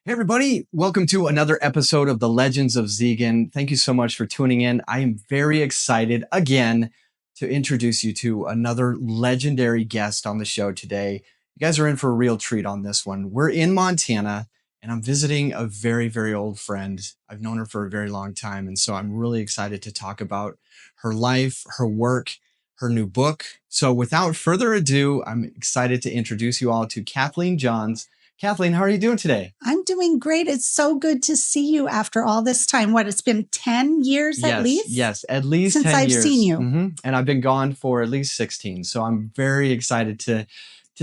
Hey, everybody. Welcome to another episode of the Legends of Zegan. Thank you so much for tuning in. I am very excited again to introduce you to another legendary guest on the show today. You guys are in for a real treat on this one. We're in Montana and I'm visiting a very, very old friend. I've known her for a very long time. And so I'm really excited to talk about her life, her work, her new book. So without further ado, I'm excited to introduce you all to Kathleen Johns. Kathleen, how are you doing today? I'm doing great. It's so good to see you after all this time. What, it's been 10 years at least? Yes, at least since 10 I've years. seen you. And I've been gone for at least 16. So I'm very excited to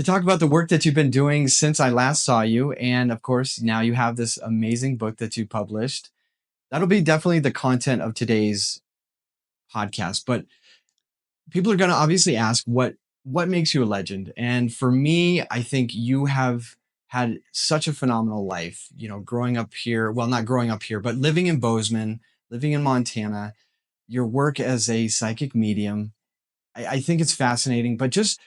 talk about the work that you've been doing since I last saw you. And of course, now you have this amazing book that you published. That'll be definitely the content of today's podcast. But people are going to obviously ask what makes you a legend. And for me, I think you have had such a phenomenal life, you know, growing up here, well, not growing up here, but living in Bozeman, living in Montana, your work as a psychic medium. I think it's fascinating, but just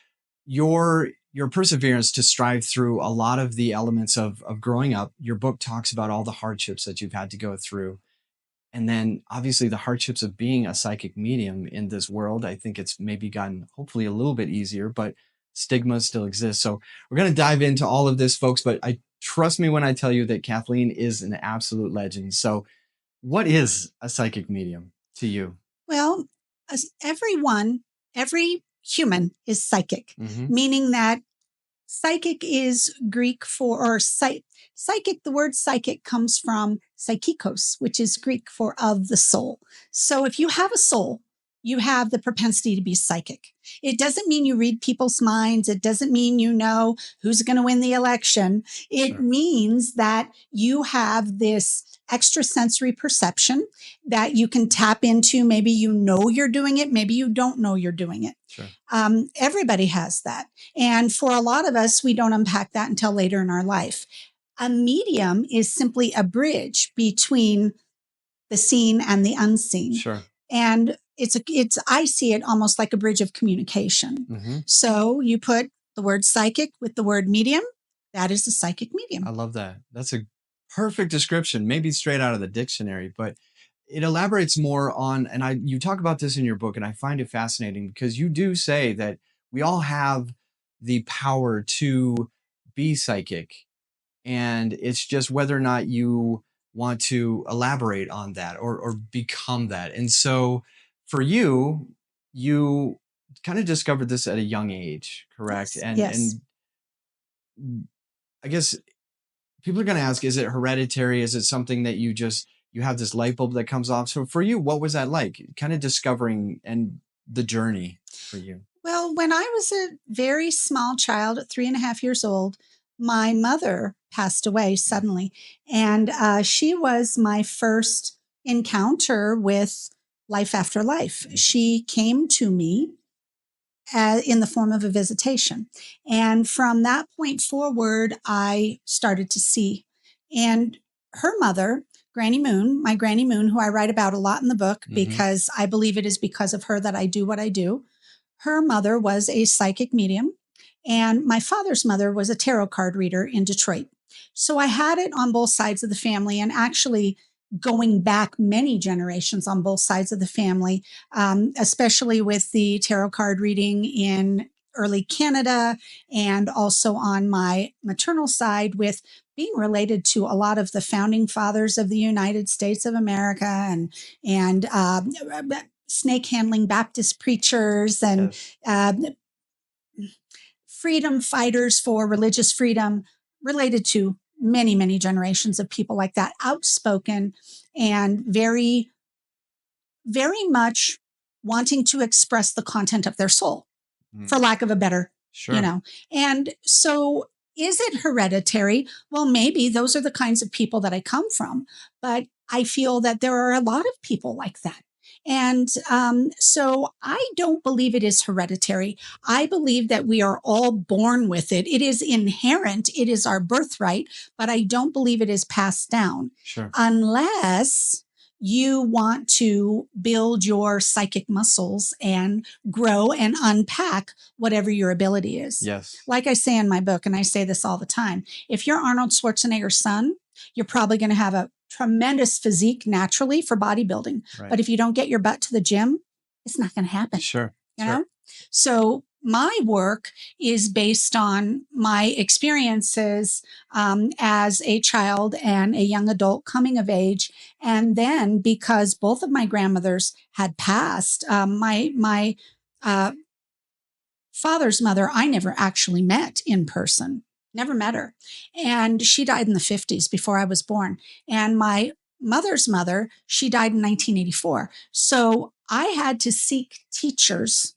your perseverance to strive through a lot of the elements of growing up. Your book talks about all the hardships that you've had to go through. And then obviously the hardships of being a psychic medium in this world. I think it's maybe gotten hopefully a little bit easier, but stigma still exists. So we're going to dive into all of this, folks, but I trust me when I tell you that Kathleen is an absolute legend. So what is a psychic medium to you? Well, every human is psychic, meaning that psychic is Greek for, psychic, the word psychic comes from psychikos, which is Greek for of the soul. So if you have a soul, you have the propensity to be psychic. It doesn't mean you read people's minds. It doesn't mean you know who's going to win the election. It means that you have this extrasensory perception that you can tap into. Maybe you know you're doing it. Maybe you don't know you're doing it. Everybody has that. And for a lot of us, we don't unpack that until later in our life. A medium is simply a bridge between the seen and the unseen. And I see it almost like a bridge of communication. So you put the word psychic with the word medium, that is the psychic medium. I love that. That's a perfect description, maybe straight out of the dictionary, but it elaborates more on, and you talk about this in your book, and I find it fascinating because you do say that we all have the power to be psychic. And it's just whether or not you want to elaborate on that or become that. And so for you, you kind of discovered this at a young age, correct? Yes. And I guess people are going to ask, is it hereditary? Is it something that you have this light bulb that comes off? So for you, what was that like? Kind of discovering and the journey for you? Well, when I was a very small child at 3.5 years old, my mother passed away suddenly. And she was my first encounter with life after life. She came to me in the form of a visitation. And from that point forward, I started to see. And her mother, Granny Moon, my Granny Moon, who I write about a lot in the book because I believe it is because of her that I do what I do. Her mother was a psychic medium. And my father's mother was a tarot card reader in Detroit. So I had it on both sides of the family, and actually going back many generations on both sides of the family, especially with the tarot card reading in early Canada, and also on my maternal side with being related to a lot of the founding fathers of the United States of America and snake handling Baptist preachers and freedom fighters for religious freedom, related to many, many generations of people like that, outspoken and very, very much wanting to express the content of their soul, for lack of a better, And so is it hereditary? Well, maybe those are the kinds of people that I come from, but I feel that there are a lot of people like that. And so I don't believe it is hereditary. I believe that we are all born with it. It is inherent. It is our birthright, but I don't believe it is passed down unless you want to build your psychic muscles and grow and unpack whatever your ability is. Like I say in my book, and I say this all the time, if you're Arnold Schwarzenegger's son, You're probably going to have a tremendous physique naturally for bodybuilding. Right. But if you don't get your butt to the gym, it's not going to happen. Sure. You know? So my work is based on my experiences as a child and a young adult coming of age. And then because both of my grandmothers had passed, my father's mother, I never actually met in person, never met her. And she died in the 50s before I was born. And my mother's mother, she died in 1984. So I had to seek teachers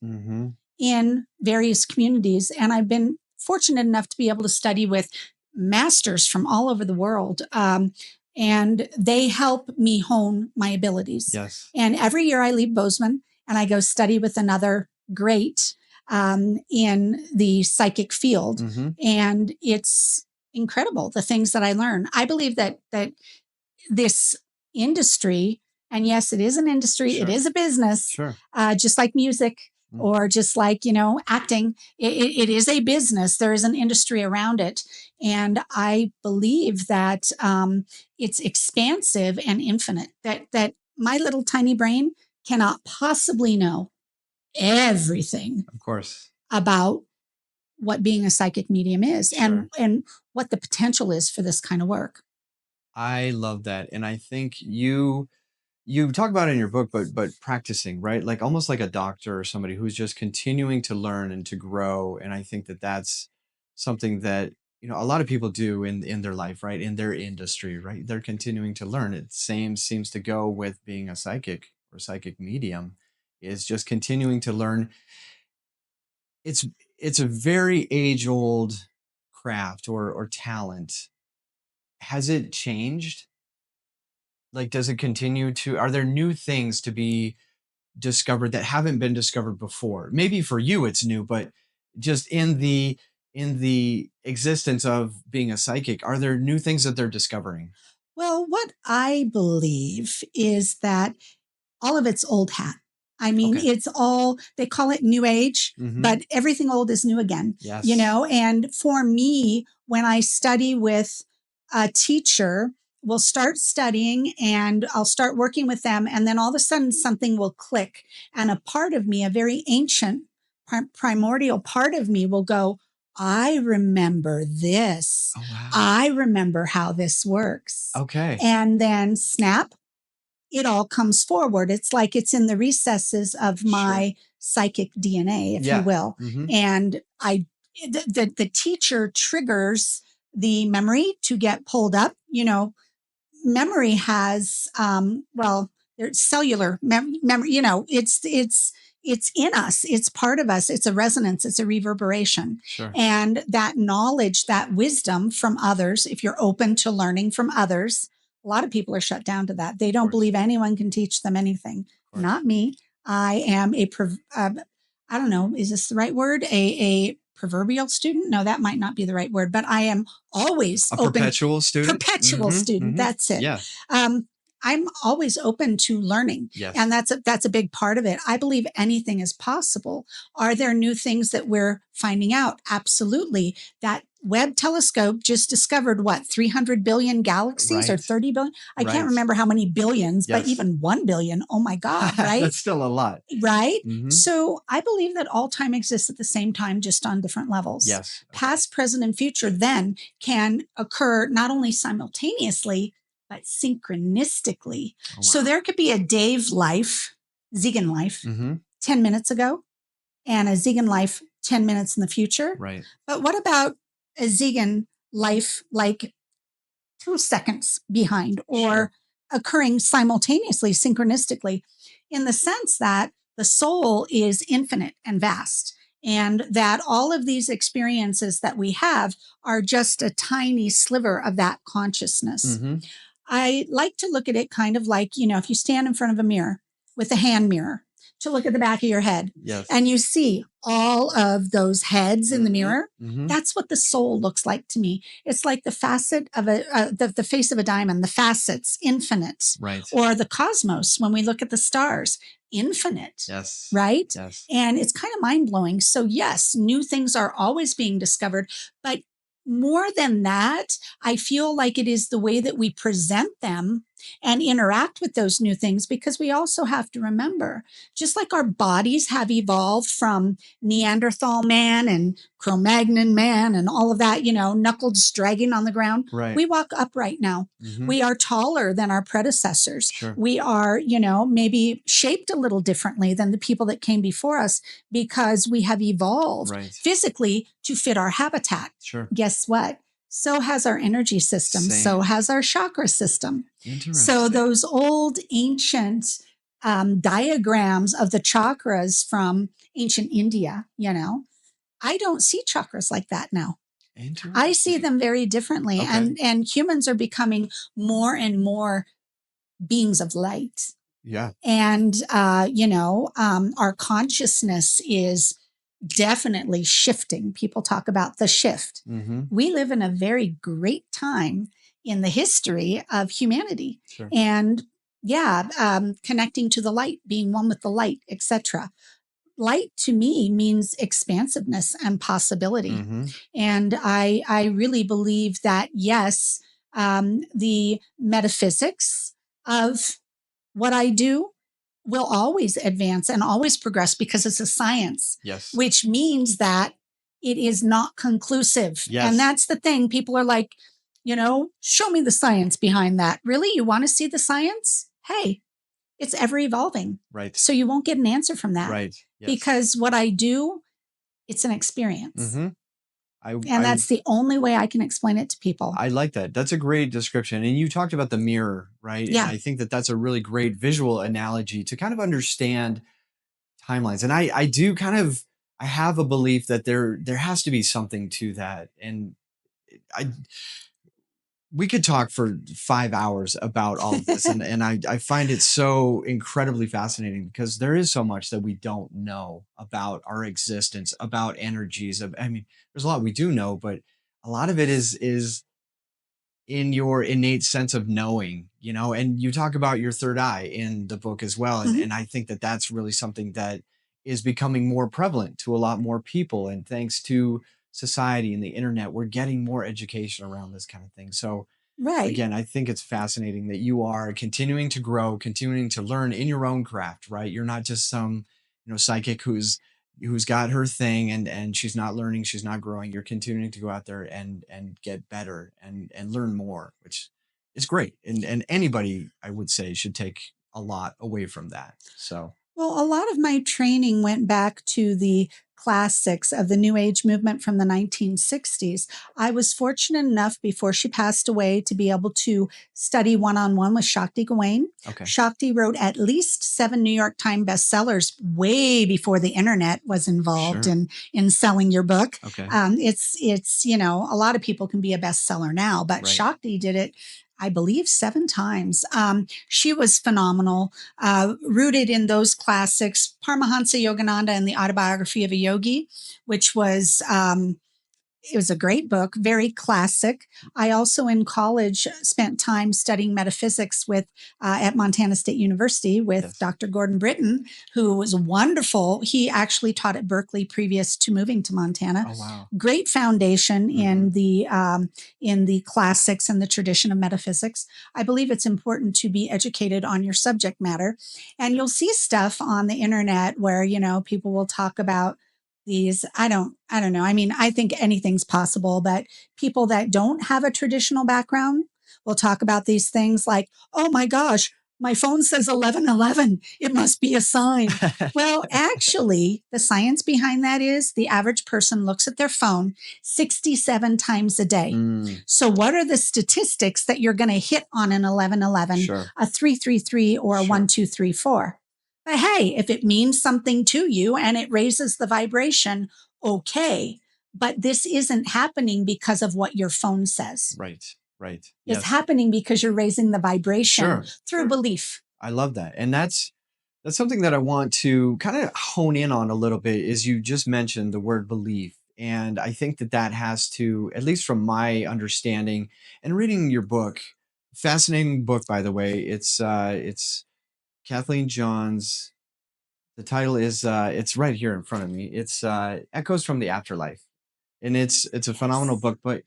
in various communities. And I've been fortunate enough to be able to study with masters from all over the world. And they help me hone my abilities. Yes. And every year I leave Bozeman and I go study with another great in the psychic field. And it's incredible, the things that I learn. I believe that this industry, and yes, it is an industry, it is a business, just like music or just like, acting, it is a business. There is an industry around it. And I believe that it's expansive and infinite, that my little tiny brain cannot possibly know everything, of course, about what being a psychic medium is and what the potential is for this kind of work. I love that. And I think you talk about it in your book, but practicing, right? Like almost like a doctor or somebody who's just continuing to learn and to grow. And I think that that's something that, a lot of people do in their life, right? In their industry, right? They're continuing to learn. It same seems to go with being a psychic or psychic medium, is just continuing to learn. It's a very age-old craft or talent. Has it changed? Like, does it continue to, are there new things to be discovered that haven't been discovered before? Maybe for you it's new, but just in the existence of being a psychic, are there new things that they're discovering? Well, what I believe is that all of it's old hat. I mean, it's all, they call it new age, but everything old is new again, and for me, when I study with a teacher, we'll start studying and I'll start working with them. And then all of a sudden something will click. And a part of me, a very ancient, primordial part of me will go, I remember this. Oh, wow. I remember how this works. Okay. And then snap, it all comes forward. It's like it's in the recesses of my psychic DNA, if you will. And the teacher triggers the memory to get pulled up. Memory has, there's cellular memory, it's in us. It's part of us. It's a resonance. It's a reverberation. And that knowledge, that wisdom from others, if you're open to learning from others, a lot of people are shut down to that. They don't believe anyone can teach them anything. Not me. I am I don't know, is this the right word? A proverbial student? No, that might not be the right word, but I am always open. Perpetual student? Perpetual student. That's it. Yeah. I'm always open to learning. Yes. And that's a big part of it. I believe anything is possible. Are there new things that we're finding out? Absolutely. That Webb telescope just discovered 300 billion galaxies or 30 billion? I can't remember how many billions, but even 1 billion. Oh my God, right? That's still a lot. Right? So I believe that all time exists at the same time, just on different levels. Yes. Past, present, and future then can occur not only simultaneously, but synchronistically. Oh, wow. So there could be a Dave life, Zegan life, 10 minutes ago, and a Zegan life 10 minutes in the future. Right. But what about a Zegan life like 2 seconds behind or occurring simultaneously, synchronistically, in the sense that the soul is infinite and vast, and that all of these experiences that we have are just a tiny sliver of that consciousness. I like to look at it kind of like, if you stand in front of a mirror with a hand mirror to look at the back of your head and you see all of those heads in the mirror, that's what the soul looks like to me. It's like the facet of the face of a diamond, the facets, infinite. Right. Or the cosmos, when we look at the stars, infinite. Yes. Right? Yes. And it's kind of mind blowing. So yes, new things are always being discovered, but more than that, I feel like it is the way that we present them and interact with those new things, because we also have to remember, just like our bodies have evolved from Neanderthal man and Cro-Magnon man and all of that, knuckles dragging on the ground. Right. We walk upright now. Hmm. We are taller than our predecessors. Sure. We are, maybe shaped a little differently than the people that came before us, because we have evolved Right. physically to fit our habitat. Sure. Guess what? So has our energy system. Same. So has our chakra system. Interesting. So those old ancient diagrams of the chakras from ancient India, I don't see chakras like that now. I see them very differently. Okay. And humans are becoming more and more beings of light. Yeah. And, our consciousness is definitely shifting. People talk about the shift. Mm-hmm. We live in a very great time in the history of humanity. Sure. And connecting to the light, being one with the light, etc. Light to me means expansiveness and possibility. Mm-hmm. And I really believe that, yes, the metaphysics of what I do will always advance and always progress, because it's a science. Yes. Which means that it is not conclusive. Yes. And that's the thing. People are like, show me the science behind that. Really? You want to see the science? Hey, it's ever evolving. Right. So you won't get an answer from that. Right. Yes. Because what I do, it's an experience. Mm-hmm. And that's the only way I can explain it to people. I like that. That's a great description. And you talked about the mirror, right? Yeah. And I think that that's a really great visual analogy to kind of understand timelines. And I do kind of, I have a belief that there has to be something to that. And we could talk for 5 hours about all of this. And I find it so incredibly fascinating, because there is so much that we don't know about our existence, about energies. I mean, there's a lot we do know, but a lot of it is in your innate sense of knowing, and you talk about your third eye in the book as well. Mhm. And I think that that's really something that is becoming more prevalent to a lot more people. And thanks to society and the internet, we're getting more education around this kind of thing. So Right. again, I think it's fascinating that you are continuing to grow, continuing to learn in your own craft, right? You're not just some, psychic who's got her thing and she's not learning, she's not growing. You're continuing to go out there and get better and learn more, which is great. And anybody, I would say, should take a lot away from that. So Well, a lot of my training went back to the classics of the New Age movement from the 1960s. I was fortunate enough before she passed away to be able to study one-on-one with Shakti Gawain. okay. Shakti wrote at least 7 New York Times bestsellers way before the internet was involved Sure. in selling your book. Okay. It's a lot of people can be a bestseller now, but Right. Shakti did it, I believe, 7 times. She was phenomenal, rooted in those classics, Paramahansa Yogananda and the Autobiography of a Yogi, which was it was a great book, very classic. I also in college spent time studying metaphysics with at Montana State University with Yes. Dr. Gordon Britton, who was wonderful. He actually taught at Berkeley previous to moving to Montana. Oh wow. Great foundation Mhm. in the classics and the tradition of metaphysics. I believe it's important to be educated on your subject matter, and you'll see stuff on the internet where people will talk about these. I don't know. I mean, I think anything's possible, but people that don't have a traditional background will talk about these things like, oh my gosh, my phone says 11:11. It must be a sign. Well, actually, the science behind that is the average person looks at their phone 67 times a day. Mm, So what are the statistics that you're going to hit on an 11:11, sure. a 333, or a Sure. 1234? But hey, if it means something to you and it raises the vibration, okay. But this isn't happening because of what your phone says. Right. Right. It's Yes. happening because you're raising the vibration Sure. through Sure. belief. I love that. And that's something that I want to kind of hone in on a little bit. Is you just mentioned the word belief. And I think that that has to, at least from my understanding and reading your book, fascinating book, by the way. It's Kathleen Johns. The title is it's right here in front of me. It's Echoes from the Afterlife. And it's a phenomenal Yes. book, but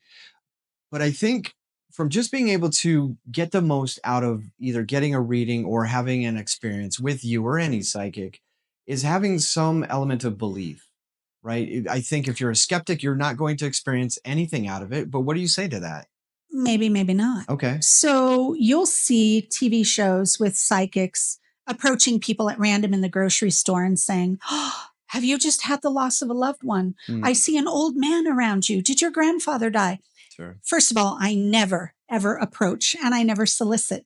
I think from just being able to get the most out of either getting a reading or having an experience with you or any psychic is having some element of belief, right? I think if you're a skeptic, you're not going to experience anything out of it. But what do you say to that? Maybe, maybe not. Okay. So you'll see TV shows with psychics approaching people at random in the grocery store and saying, "Oh, have you just had the loss of a loved one? Mm, I see an old man around you. Did your grandfather die?" sure. First of all, I never, ever approach and I never solicit.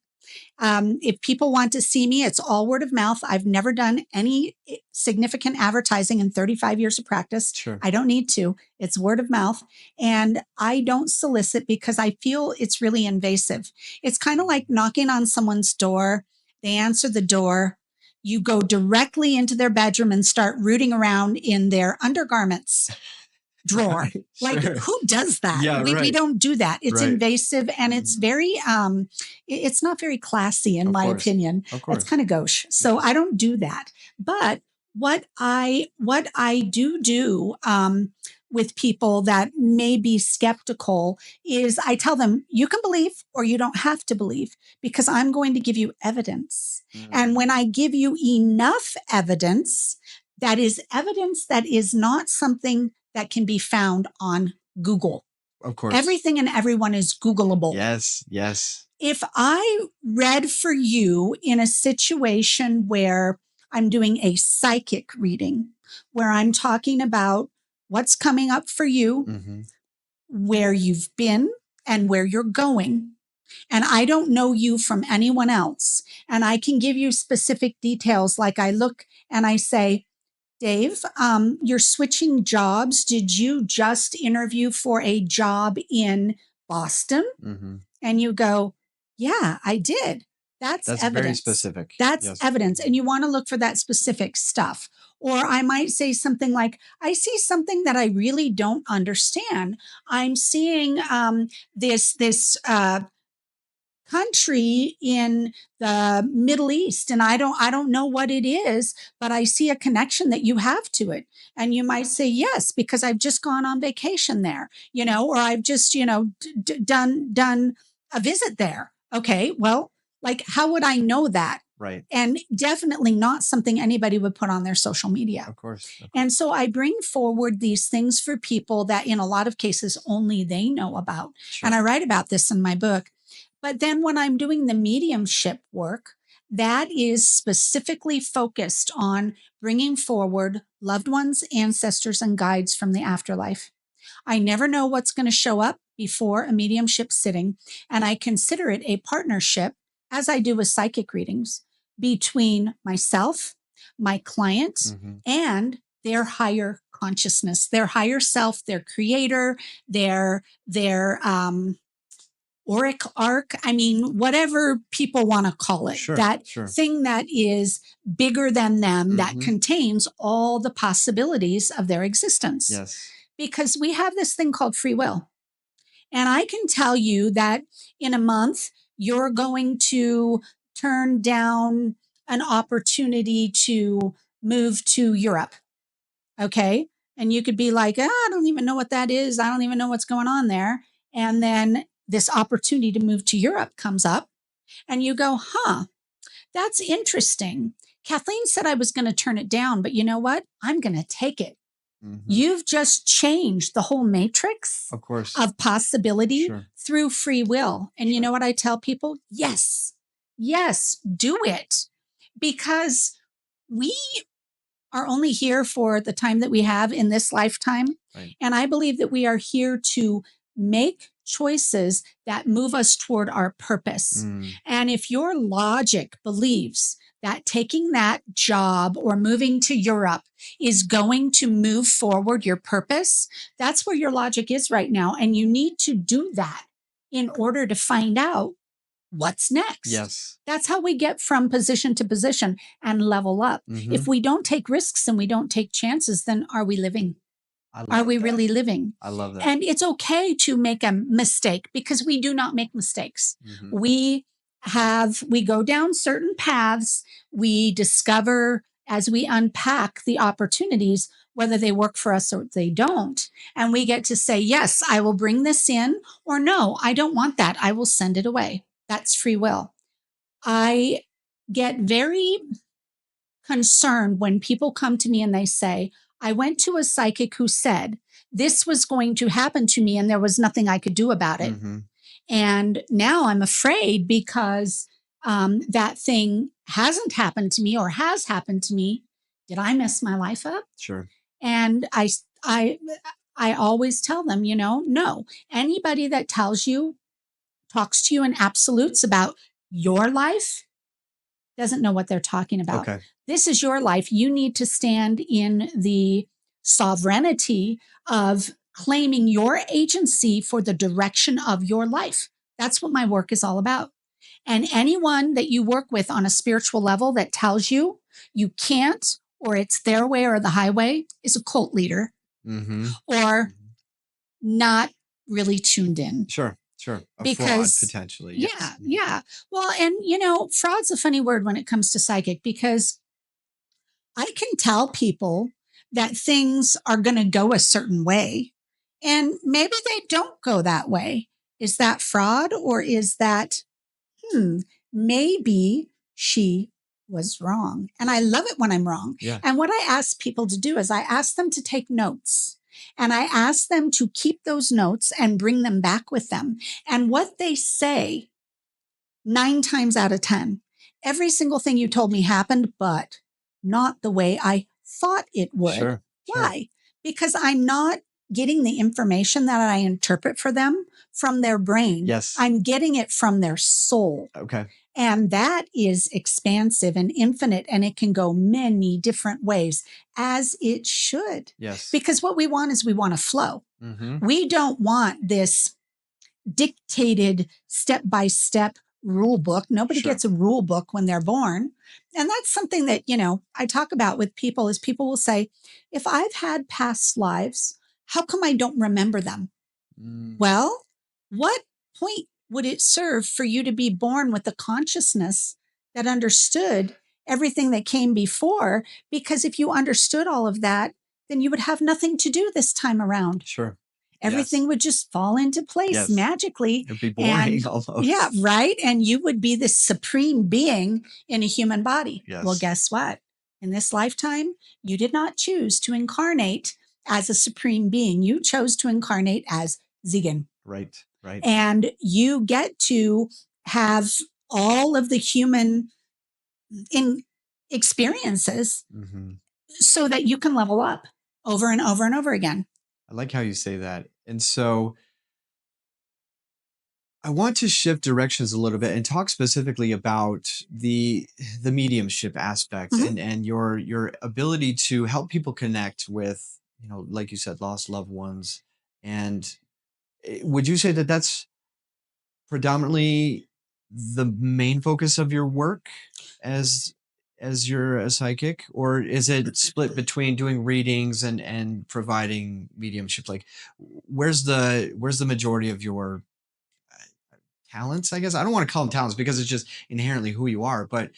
If people want to see me, it's all word of mouth. I've never done any significant advertising in 35 years of practice. Sure. I don't need to. It's word of mouth. And I don't solicit because I feel it's really invasive. It's kind of like knocking on someone's door. They answer the door. You go directly into their bedroom and start rooting around in their undergarments drawer. Right. Like, Sure. who does that? Yeah, We right. don't do that. It's Right. invasive and it's Mhm. very it's not very classy in Of my course. opinion. Of It's course. kind of gauche. So Yes. I don't do that. But what I do with people that may be skeptical is I tell them you can believe or you don't have to believe because I'm going to give you evidence. And when Mm, I give you enough evidence, that is not something that can be found on Google. of course. Everything and everyone is Googleable. Yes. Yes. If I read for you in a situation where I'm doing a psychic reading, where I'm talking about what's coming up for you, Hmm. where you've been, and where you're going, and I don't know you from anyone else, and I can give you specific details, like I look and I say, Dave, you're switching jobs. Did you just interview for a job in Boston? Hmm. And you go, yeah, I did. That's That's very evidence. specific. That's Yes. evidence. And you want to look for that specific stuff. Or I might say something like, I see something that I really don't understand. I'm seeing this country in the Middle East and I don't know what it is, but I see a connection that you have to it. And you might say yes because I've just gone on vacation there, or I've just, done a visit there. Okay, well, like how would I know that? Right. And definitely not something anybody would put on their social media. Of course. Of course. And so I bring forward these things for people that in a lot of cases only they know about. Sure. And I write about this in my book. But then when I'm doing the mediumship work, that is specifically focused on bringing forward loved ones, ancestors, and guides from the afterlife. I never know what's going to show up before a mediumship sitting, and I consider it a partnership, as I do with psychic readings, between myself, my client, Hmm. and their higher consciousness, their higher self, their creator, their auric arc. I mean, whatever people want to call it, Sure. that Sure. thing that is bigger than them, that Hmm. contains all the possibilities of their existence. Yes. Because we have this thing called free will. And I can tell you that in a month, you're going to turn down an opportunity to move to Europe. Okay. And you could be like, I don't even know what that is. I don't even know what's going on there. And then this opportunity to move to Europe comes up, and you go, that's interesting. Kathleen said I was going to turn it down, but you know what? I'm going to take it. Hmm. You've just changed the whole matrix Of course. of possibility Sure. through free will. And you Sure. know what I tell people? Yes, yes, do it. Because we are only here for the time that we have in this lifetime. Right. And I believe that we are here to make choices that move us toward our purpose. Mm, And if your logic believes that taking that job or moving to Europe is going to move forward your purpose, that's where your logic is right now. And you need to do that in order to find out what's next. yes. That's how we get from position to position and level up. Hmm. If we don't take risks and we don't take chances, then are we living? I Are love we that. really living? I love that. And it's okay to make a mistake because we do not make mistakes. Hmm. We go down certain paths, we discover as we unpack the opportunities whether they work for us or they don't. And we get to say, yes, I will bring this in, or no, I don't want that. I will send it away. That's free will. I get very concerned when people come to me and they say, I went to a psychic who said this was going to happen to me and there was nothing I could do about it. Mm-hmm. And now I'm afraid because that thing hasn't happened to me or has happened to me. Did I mess my life up? Sure. And I always tell them, no. Anybody that talks to you in absolutes about your life doesn't know what they're talking about. Okay. This is your life. You need to stand in the sovereignty of claiming your agency for the direction of your life. That's what my work is all about. And anyone that you work with on a spiritual level that tells you you can't, or it's their way or the highway, is a cult leader or not really tuned in. Sure. A fraud, potentially. Yes. Yeah. Well, and fraud's a funny word when it comes to psychic, because I can tell people that things are going to go a certain way and maybe they don't go that way. Is that fraud, or is that, maybe she was wrong? And I love it when I'm wrong. Yeah. And what I ask people to do is I ask them to take notes. And I ask them to keep those notes and bring them back with them. And what they say, 9 times out of 10, every single thing you told me happened, but not the way I thought it would. Sure. Why? Because I'm not getting the information that I interpret for them from their brain. Yes. I'm getting it from their soul. Okay. And that is expansive and infinite, and it can go many different ways, as it should. Yes. Because what we want is we want to flow. Mm-hmm. We don't want this dictated step-by-step rule book. Nobody gets a rule book when they're born. And that's something that, I talk about with people, is people will say, if I've had past lives, how come I don't remember them? Well, what point would it serve for you to be born with a consciousness that understood everything that came before? Because if you understood all of that, then you would have nothing to do this time around. Sure. Everything would just fall into place magically. It'd be boring almost. Yeah, right. And you would be this supreme being in a human body. Yes. Well, guess what? In this lifetime, you did not choose to incarnate as a supreme being. You chose to incarnate as Zigan. Right. And you get to have all of the human experiences so that you can level up over and over and over again. I like how you say that. And so I want to shift directions a little bit and talk specifically about the mediumship aspect and your ability to help people connect with, like you said, lost loved ones. And would you say that that's predominantly the main focus of your work as you're a psychic, or is it split between doing readings and providing mediumship? Like, where's the majority of your talents? I guess I don't want to call them talents because it's just inherently who you are. But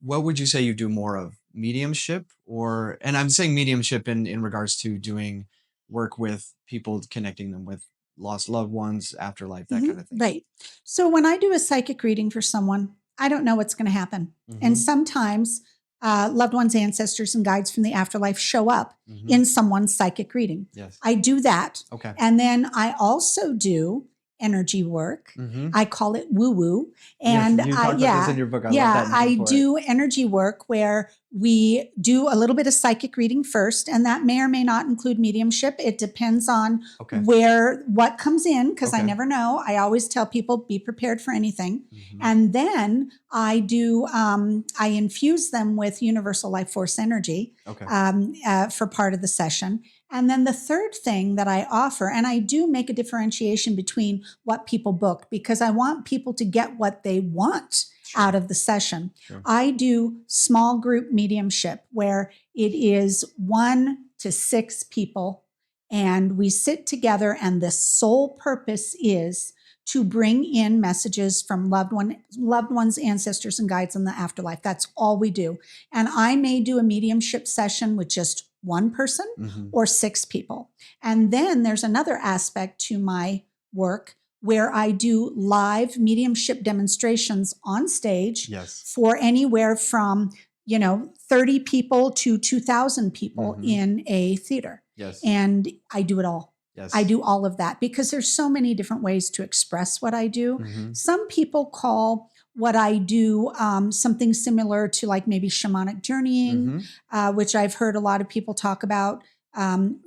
what would you say you do more of, mediumship, and I'm saying mediumship in regards to doing work with people, connecting them with lost loved ones, afterlife, that kind of thing. Right. So when I do a psychic reading for someone, I don't know what's going to happen. And sometimes loved ones, ancestors, and guides from the afterlife show up in someone's psychic reading. Yes. I do that. Okay. And then I also do energy work. I call it woo-woo. And you talk about this in your book. I love that name I do energy work where we do a little bit of psychic reading first, and that may or may not include mediumship. It depends on what comes in, because I never know. I always tell people, be prepared for anything. And then I do, I infuse them with universal life force energy for part of the session. And then the third thing that I offer, and I do make a differentiation between what people book, because I want people to get what they want out of the session. I do small group mediumship where it is 1 to 6 people, and we sit together, and the sole purpose is to bring in messages from loved ones, ancestors, and guides in the afterlife. That's all we do. And I may do a mediumship session with just one person Mm-hmm. or 6 people. And then there's another aspect to my work where I do live mediumship demonstrations on stage Yes. for anywhere from 30 people to 2,000 people Mm-hmm. in a theater. Yes. And I do it all. Yes. I do all of that because there's so many different ways to express what I do. Mm-hmm. Some people call what I do something similar to like maybe shamanic journeying, Mm-hmm. which I've heard a lot of people talk about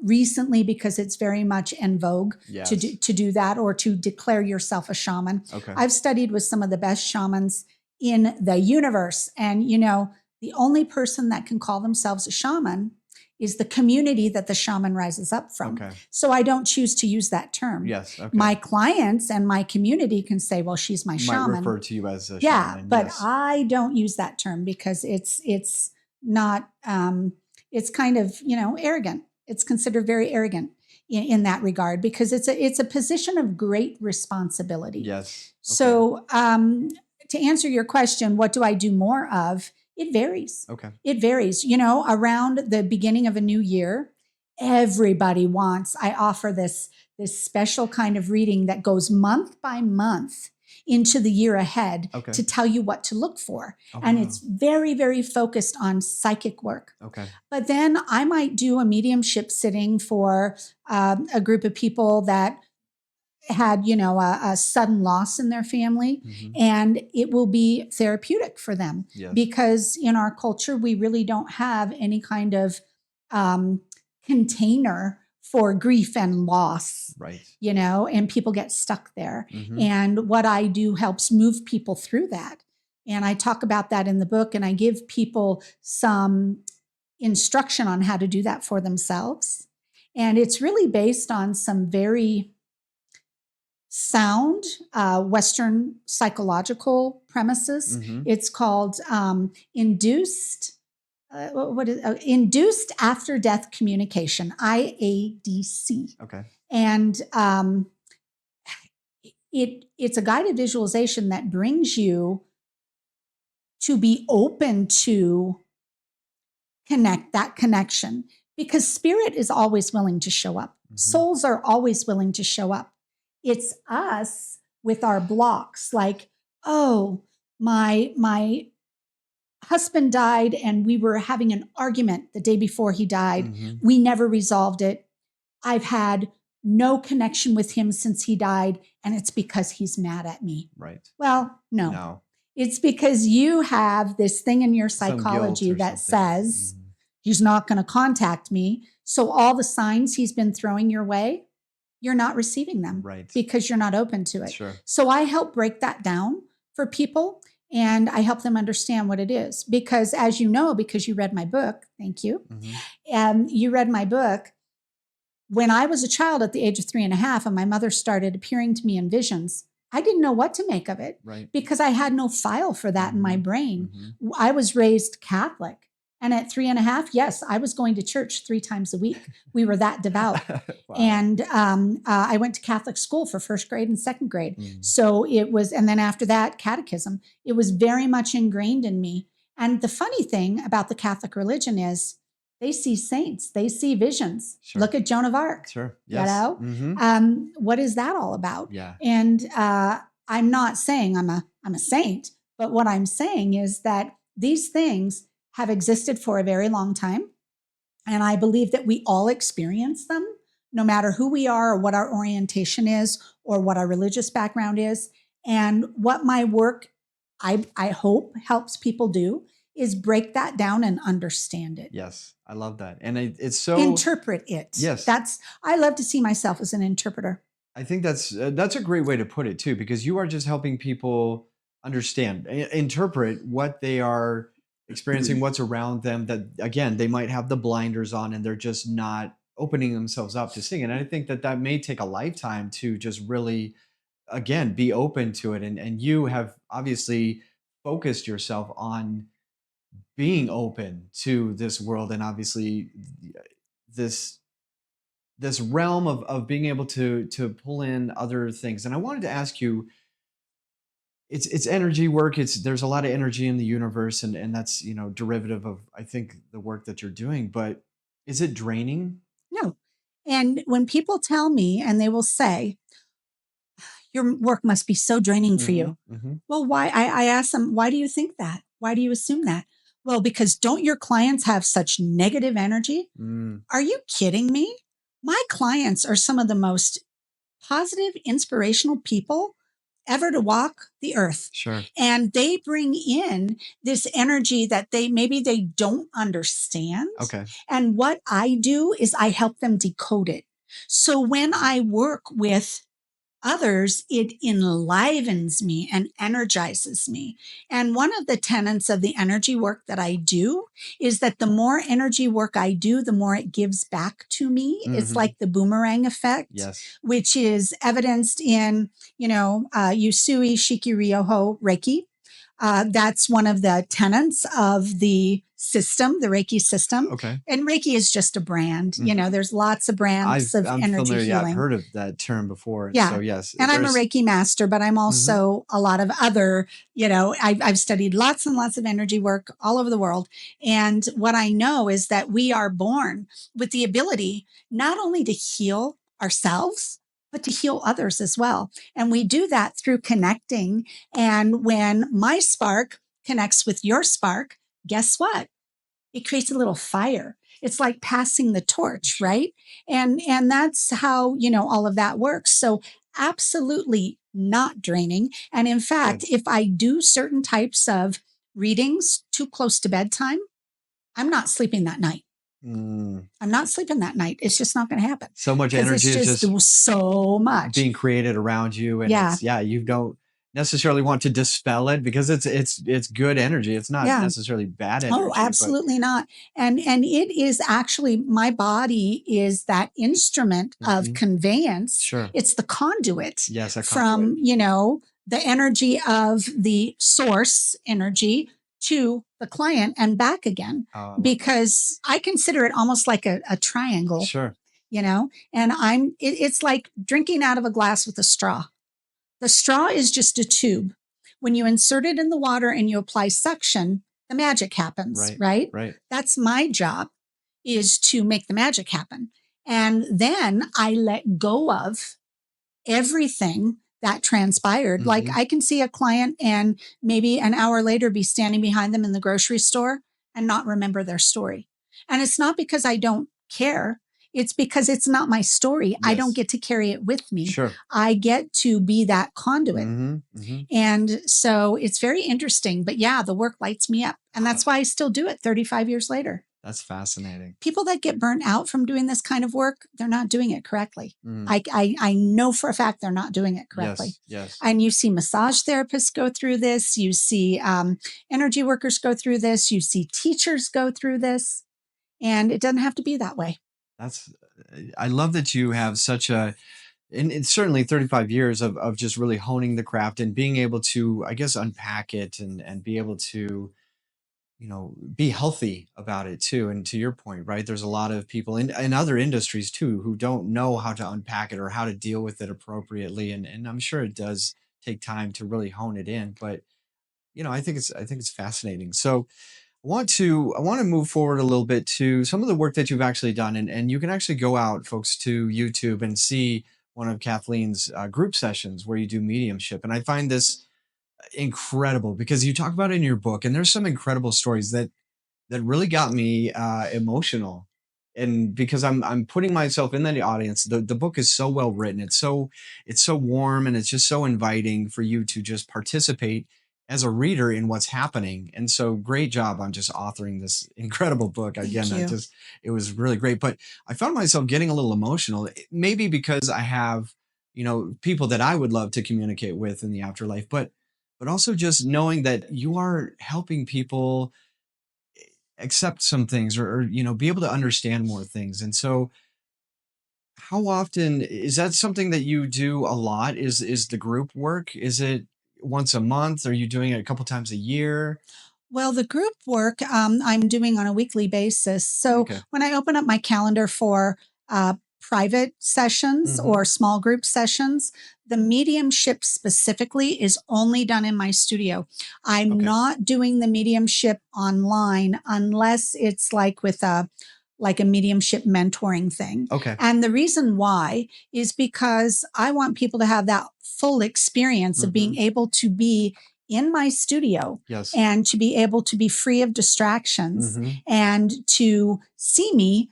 recently because it's very much en vogue Yes. to do that or to declare yourself a shaman. Okay. I've studied with some of the best shamans in the universe. And, the only person that can call themselves a shaman is the community that the shaman rises up from. Okay. So I don't choose to use that term. Yes. Okay. My clients and my community can say, well, she's my Might shaman. refer to you as a Yeah, shaman. but Yes. I don't use that term because it's not, it's kind of, arrogant. It's considered very arrogant in that regard because it's a position of great responsibility. Yes. Okay. So to answer your question, what do I do more of? It varies. Okay. It varies. Around the beginning of a new year, everybody wants, I offer this special kind of reading that goes month by month into the year ahead Okay. to tell you what to look for. Oh, And wow. it's very, very focused on psychic work. Okay. But then I might do a mediumship sitting for a group of people that had, a sudden loss in their family, Mm-hmm. and it will be therapeutic for them. Yes. Because in our culture, we really don't have any kind of container for grief and loss. Right. And people get stuck there. Mm-hmm. And what I do helps move people through that. And I talk about that in the book, and I give people some instruction on how to do that for themselves. And it's really based on some very sound Western psychological premises. Mm-hmm. It's called induced induced after death communication, IADC. Okay. And it's a guided visualization that brings you to be open to that connection, because spirit is always willing to show up. Mm-hmm. Souls are always willing to show up. It's us with our blocks, like, oh, my husband died and we were having an argument the day before he died. Mm-hmm. We never resolved it. I've had no connection with him since he died, and it's because he's mad at me. Right. Well, no. It's because you have this thing in your psychology that says he's not going to contact me. So all the signs he's been throwing your way, you're not receiving them, right, because you're not open to it. Sure. So I help break that down for people, and I help them understand what it is. Because as you know, because you read my book, thank you. Mm-hmm. You read my book. When I was a child at the age of 3.5 and my mother started appearing to me in visions, I didn't know what to make of it, right, because I had no file for that mm-hmm. in my brain. Mm-hmm. I was raised Catholic. And at 3.5, yes, I was going to church 3 times a week. We were that devout. Wow. And I went to Catholic school for first grade and second grade. Mm. So it was, and then after that, catechism. It was very much ingrained in me. And the funny thing about the Catholic religion is they see saints, they see visions. Sure. Look at Joan of Arc. Sure. Yes. Mm-hmm. What is that all about? Yeah. And I'm not saying I'm a saint, but what I'm saying is that these things have existed for a very long time. And I believe that we all experience them, no matter who we are or what our orientation is or what our religious background is. And what my work, I hope, helps people do is break that down and understand it. Yes, I love that. And it's so... Interpret it. Yes. I love to see myself as an interpreter. I think that's a great way to put it too, because you are just helping people understand, interpret what they are experiencing, what's around them, that again, they might have the blinders on and they're just not opening themselves up to seeing it. And I think that may take a lifetime to just really, again, be open to it. And you have obviously focused yourself on being open to this world, and obviously this realm of being able to pull in other things. And I wanted to ask you, it's energy work. There's a lot of energy in the universe, and that's, derivative of, I think, the work that you're doing. But Is it draining? No. And when people tell me and they will say, your work must be so draining for Mm-hmm. you. Mm-hmm. Well, why? I ask them, why do you think that? Why do you assume that? Well, because don't your clients have such negative energy? Mm, Are you kidding me? My clients are some of the most positive, inspirational people ever to walk the earth. sure. And they bring in this energy that they don't understand. Okay. And what I do is I help them decode it. So when I work with others, it enlivens me and energizes me. And one of the tenets of the energy work that I do is that the more energy work I do, the more it gives back to me. It's Mm-hmm. like the boomerang effect, Yes. which is evidenced in, Usui Shiki-ryoho Reiki. That's one of the tenets of the system, the Reiki system. Okay. And Reiki is just a brand. Mm-hmm. There's lots of brands of I'm energy familiar. Yeah, I've healing. heard of that term before. And so Yeah. yes, And I'm a there's Reiki master, but I'm mm-hmm. also a lot of other, I've studied lots and lots of energy work all over the world. And what I know is that we are born with the ability not only to heal ourselves, but to heal others as well. And we do that through connecting. And when my spark connects with your spark, guess what? It creates a little fire. It's like passing the torch, right? And that's how, all of that works. So absolutely not draining. And in fact, Good. if I do certain types of readings too close to bedtime, I'm not sleeping that night. Mm. I'm not sleeping that night. It's just not going to happen So much because energy it's is just just so much. being created around you, and Yeah. it's you don't necessarily want to dispel it because it's good energy. It's not Yeah. necessarily bad Oh, energy, but absolutely not. And it is actually, my body is that instrument of mhm. conveyance. Sure. It's the conduit Yes, a conduit. from, the energy of the source energy to the client and back again, I love that. because I consider it almost like a triangle, Sure. and it's like drinking out of a glass with a straw. The straw is just a tube. When you insert it in the water and you apply suction, the magic happens, Right. right? Right. That's my job, is to make the magic happen. And then I let go of everything that transpired. Like, Mm-hmm. I can see a client and maybe an hour later be standing behind them in the grocery store and not remember their story. And it's not because I don't care. It's because it's not my story. I don't Yes. get to carry it with me. Sure. I get to be that conduit. Mm-hmm. Mm-hmm. And so it's very interesting. But yeah, the work lights me up. And that's why I still do it 35 years later. That's fascinating. People that get burnt out from doing this kind of work, they're not doing it correctly. Mm. I know for a fact they're not doing it correctly. Yes. Yes. And you see massage therapists go through this. You see energy workers go through this. You see teachers go through this. And it doesn't have to be that way. I love that you have such and it's certainly 35 years of just really honing the craft and being able to, I guess, unpack it and be able to, be healthy about it too. And to your point, right, there's a lot of people in other industries too who don't know how to unpack it or how to deal with it appropriately. And I'm sure it does take time to really hone it in. But I think it's fascinating. So I want to move forward a little bit to some of the work that you've actually done, and you can actually go out, folks, to YouTube and see one of Kathleen's group sessions where you do mediumship. And I find this incredible because you talk about it in your book, and there's some incredible stories that really got me emotional. And because I'm putting myself in the audience, the book is so well written. It's so warm, and it's just so inviting for you to just participate as a reader in what's happening. And so great job on just authoring this incredible book. Again, Thank you. it was really great. But I found myself getting a little emotional, maybe because I have, people that I would love to communicate with in the afterlife, but also just knowing that you are helping people accept some things or be able to understand more things. And so how often is that something that you do a lot? Is the group work? Is it once a month? Are you doing it a couple times a year? Well, the group work I'm doing on a weekly basis. So Okay. when I open up my calendar for private sessions Hmm. or small group sessions, the mediumship specifically is only done in my studio. I'm Okay. not doing the mediumship online unless it's like with a like a mediumship mentoring thing. Okay. And the reason why is because I want people to have that full experience of being able to be in my studio Yes. and to be able to be free of distractions and to see me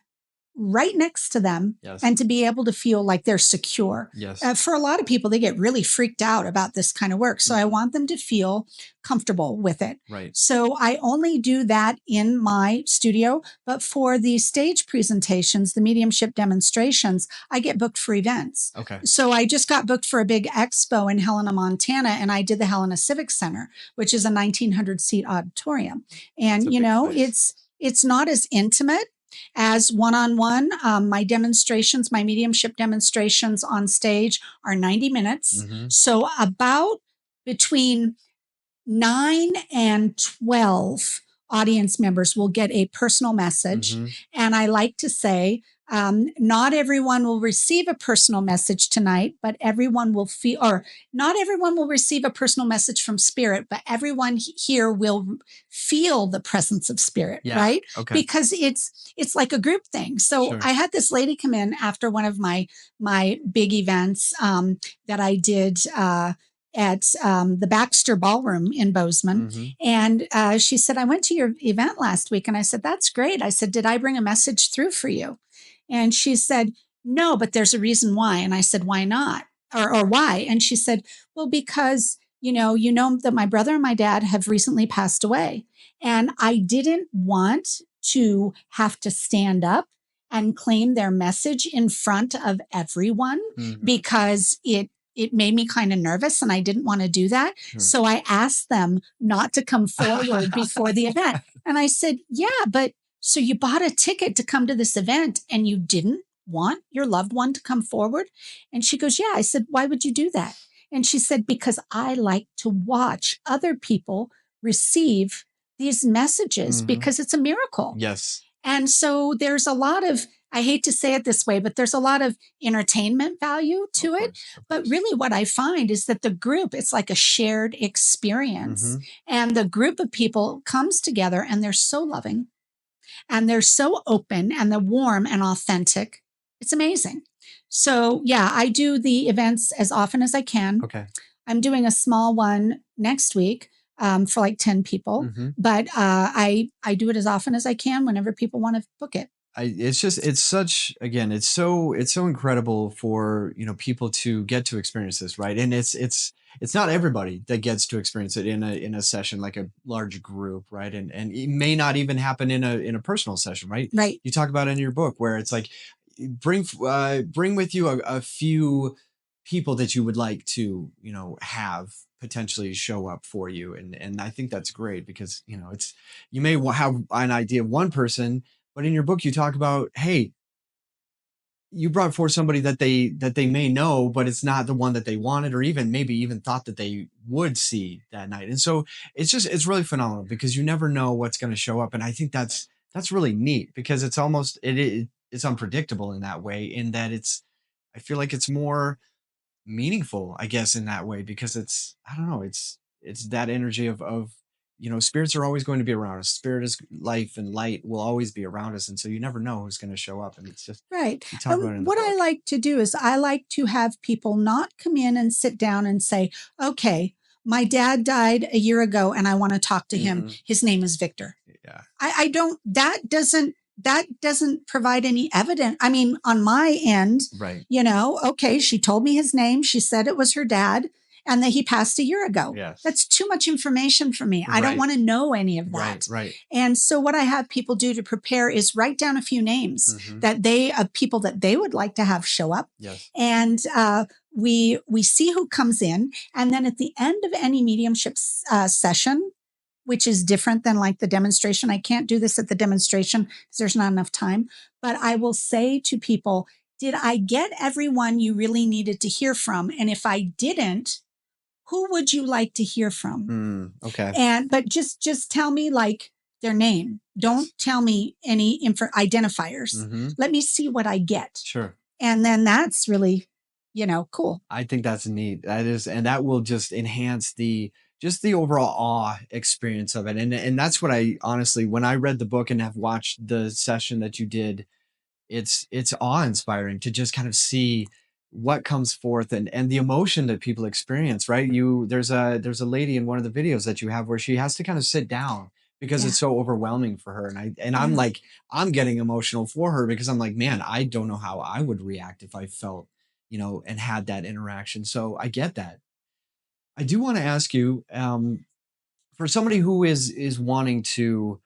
right next to them Yes. and to be able to feel like they're secure. Yes. For a lot of people, they get really freaked out about this kind of work. So I want them to feel comfortable with it. Right. So I only do that in my studio, but for the stage presentations, the mediumship demonstrations, I get booked for events. Okay. So I just got booked for a big expo in Helena, Montana, and I did the Helena Civic Center, which is a 1,900 seat auditorium. And, you know, it's not as intimate as one-on-one. My demonstrations, my mediumship demonstrations on stage are 90 minutes. So about between 9 and 12 audience members will get a personal message. And I like to say, not everyone will receive a personal message tonight, but everyone will feel, or not everyone will receive a personal message from spirit, but everyone here will feel the presence of spirit, right? Okay. Because it's like a group thing. So I had this lady come in after one of my big events that I did at the Baxter Ballroom in Bozeman. And she said, I went to your event last week. And I said, that's great. I said, did I bring a message through for you? And she said, no, but there's a reason why. And I said, why not? Or why? And she said, well, because, you know that my brother and my dad have recently passed away. And I didn't want to have to stand up and claim their message in front of everyone because it made me kind of nervous and I didn't want to do that. So I asked them not to come forward before the event. And I said, yeah, but so you bought a ticket to come to this event and you didn't want your loved one to come forward? And she goes, yeah. I said, why would you do that? And she said, because I like to watch other people receive these messages because it's a miracle. Yes. And so there's a lot of, I hate to say it this way, but there's a lot of entertainment value to it. But really what I find is that the group, it's like a shared experience. And the group of people comes together and they're so loving and they're so open and they're warm and authentic. It's amazing. So yeah, I do the events as often as I can. Okay. I'm doing a small one next week. For like 10 people, but I do it as often as I can whenever people want to book it. It's so incredible for, people to get to experience this, right? And it's not everybody that gets to experience it in a session, like a large group, right? And it may not even happen in a personal session, right? Right. You talk about it in your book where it's like, bring with you a few people that you would like to, have potentially show up for you. And I think that's great because, you may have an idea of one person, but in your book, you talk about, hey, you brought forth somebody that they may know, but it's not the one that they wanted, or maybe even thought that they would see that night. And so it's really phenomenal because you never know what's going to show up. And I think that's really neat because it's almost, it's unpredictable in that way, in that I feel like it's more meaningful, I guess, in that way, because I don't know, it's that energy of spirits are always going to be around us. Spirit is life and light will always be around us. And so you never know who's going to show up. And it's just right. You talk about it in the what I book. like to do is I like to have people not come in and sit down and say, okay, my dad died a year ago and I want to talk to him. His name is Victor. Yeah. I don't, that doesn't provide any evidence. I mean, on my end, Right. Okay, she told me his name. She said it was her dad and that he passed a year ago. Yes. That's too much information for me. I don't want to know any of that. Right. And so what I have people do to prepare is write down a few names of people that they would like to have show up. Yes. And we see who comes in. And then at the end of any mediumship session, which is different than like the demonstration. I can't do this at the demonstration because there's not enough time. But I will say to people, did I get everyone you really needed to hear from? And if I didn't, who would you like to hear from? Okay. But just tell me like their name. Don't tell me any identifiers. Let me see what I get. Sure. And then that's really, cool. I think that's neat. That is, and that will just enhance the just the overall awe experience of it. And that's what I honestly, when I read the book and have watched the session that you did, it's awe-inspiring to just kind of see what comes forth and the emotion that people experience, right? There's a lady in one of the videos that you have where she has to kind of sit down because Yeah. it's so overwhelming for her. And I'm Yeah. like, I'm getting emotional for her because I'm like, man, I don't know how I would react if I felt, and had that interaction. So I get that. I do want to ask you, for somebody who is wanting to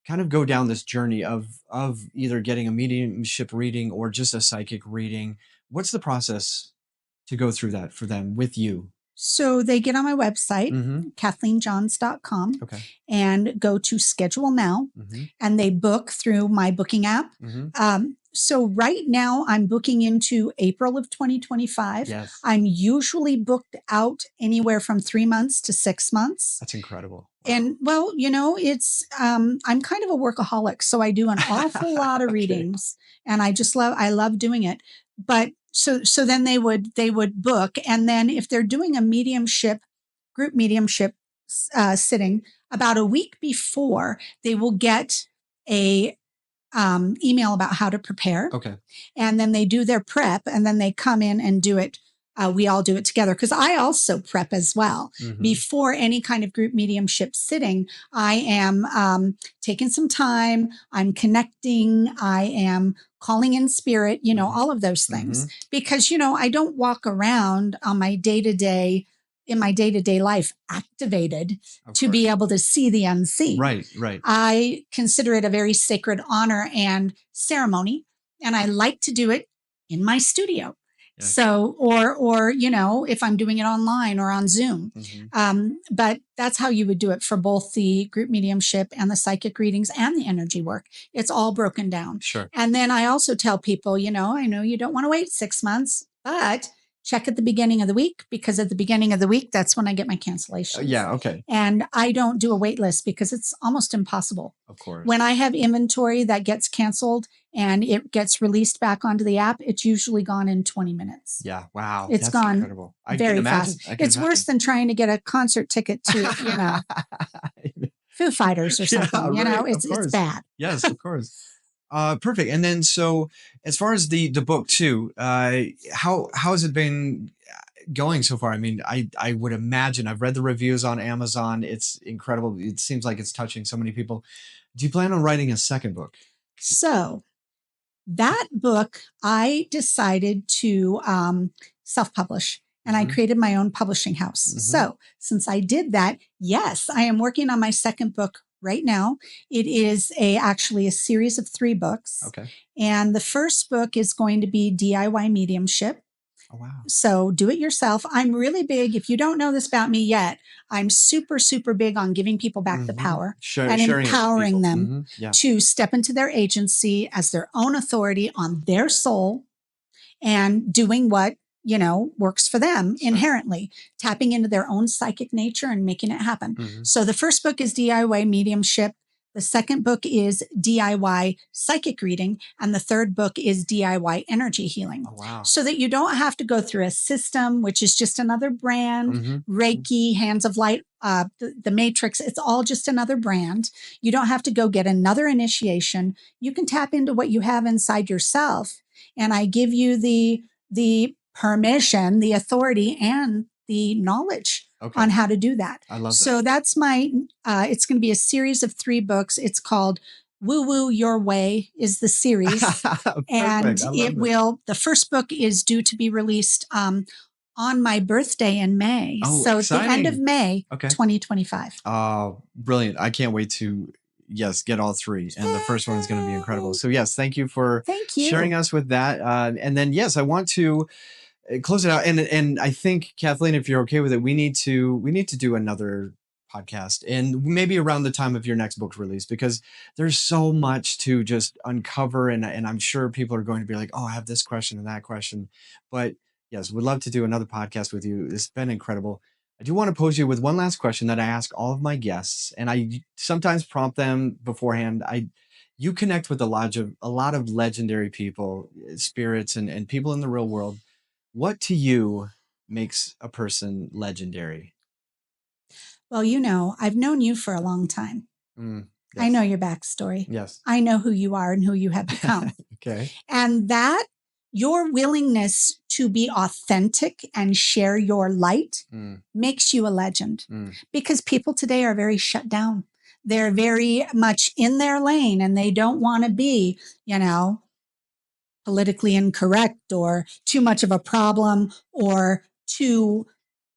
kind of go down this journey of either getting a mediumship reading or just a psychic reading, what's the process to go through that for them with you? So they get on my website, Mm-hmm. KathleenJohns.com, Okay. and go to schedule now, Mm-hmm. and they book through my booking app. Mm-hmm. So right now I'm booking into April of 2025. Yes. I'm usually booked out anywhere from 3 months to 6 months. That's incredible. And well, it's I'm kind of a workaholic, so I do an awful lot of Okay. readings, and I love doing it. But so then they would book, and then if they're doing a group mediumship sitting, about a week before, they will get a email about how to prepare. Okay. And then they do their prep, and then they come in and do it. We all do it together because I also prep as well. Mm-hmm. Before any kind of group mediumship sitting, I am taking some time. I'm connecting. I am calling in spirit, Mm-hmm. all of those things. Mm-hmm. Because, I don't walk around on my in my day-to-day life activated Of to course. be able to see the unseen. Right. Right. I consider it a very sacred honor and ceremony, and I like to do it in my studio. Yes. So, or if I'm doing it online or on Zoom, but that's how you would do it for both the group mediumship and the psychic readings and the energy work. It's all broken down. Sure. And then I also tell people, I know you don't want to wait 6 months, but check at the beginning of the week, because at the beginning of the week, that's when I get my cancellations. Yeah. Okay. And I don't do a wait list because it's almost impossible. Of course. When I have inventory that gets canceled and it gets released back onto the app, it's usually gone in 20 minutes. Yeah. Wow. It's That's gone incredible. I very can imagine. fast. It's worse than trying to get a concert ticket to, Foo Fighters or something. Yeah, right. It's bad. Yes, of course. Perfect. And then, so as far as the book too, how has it been going so far? I mean, I would imagine, I've read the reviews on Amazon. It's incredible. It seems like it's touching so many people. Do you plan on writing a second book? So that book, I decided to self-publish, and I created my own publishing house. So since I did that, yes, I am working on my second book right now. It is actually a series of 3 books. Okay. And the first book is going to be DIY mediumship. Oh, wow. So do it yourself. I'm really big. If you don't know this about me yet, I'm super, super big on giving people back the power and empowering them to step into their agency as their own authority on their soul and doing what, works for them inherently, tapping into their own psychic nature and making it happen. So the first book is DIY mediumship. The second book is DIY psychic reading. And the third book is DIY energy healing. Oh, wow. So that you don't have to go through a system, which is just another brand, Reiki, Hands of Light, the Matrix. It's all just another brand. You don't have to go get another initiation. You can tap into what you have inside yourself. And I give you the permission, the authority, and the knowledge on how to do that. I love that. So that's it's going to be a series of 3 books. It's called Woo Woo Your Way is the series. And the first book is due to be released on my birthday in May. Oh, so exciting. At the end of May, 2025. Oh, brilliant. I can't wait to get all 3. And the first one is going to be incredible. So yes, thank you for sharing us with that. And then, yes, I want to close it out. And I think, Kathleen, if you're okay with it, we need to do another podcast, and maybe around the time of your next book release, because there's so much to just uncover. And I'm sure people are going to be like, oh, I have this question and that question. But yes, we'd love to do another podcast with you. It's been incredible. I do want to pose you with one last question that I ask all of my guests, and I sometimes prompt them beforehand. You connect with a lot of legendary people, spirits, and people in the real world. What to you makes a person legendary? Well, I've known you for a long time. Mm, I know yes. your backstory. Yes. I know who you are and who you have become. Okay. And that your willingness to be authentic and share your light Mm, makes you a legend, mm, because people today are very shut down. They're very much in their lane and they don't want to be, politically incorrect or too much of a problem, or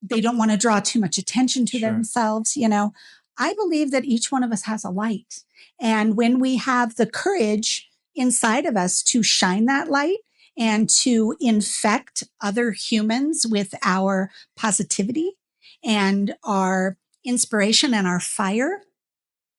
they don't want to draw too much attention to sure. themselves. I believe that each one of us has a light. And when we have the courage inside of us to shine that light and to infect other humans with our positivity and our inspiration and our fire,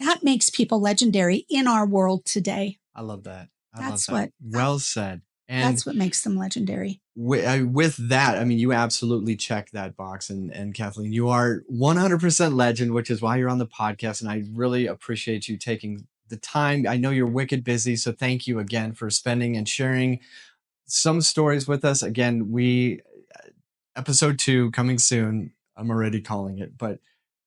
that makes people legendary in our world today. I love that. I love That's that. what Well said. And that's what makes them legendary. with that, I mean, you absolutely check that box. And Kathleen, you are 100% legend, which is why you're on the podcast. And I really appreciate you taking the time. I know you're wicked busy. So thank you again for spending and sharing some stories with us. Again, episode 2 coming soon. I'm already calling it, but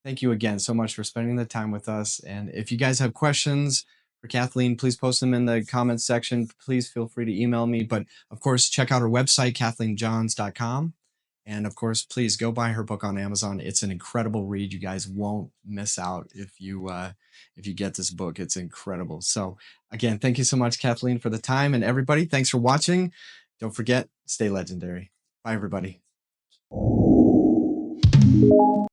thank you again so much for spending the time with us. And if you guys have questions for Kathleen, please post them in the comments section. Please feel free to email me. But of course, check out her website, KathleenJohns.com. And of course, please go buy her book on Amazon. It's an incredible read. You guys won't miss out if you get this book. It's incredible. So again, thank you so much, Kathleen, for the time. And everybody, thanks for watching. Don't forget, stay legendary. Bye, everybody.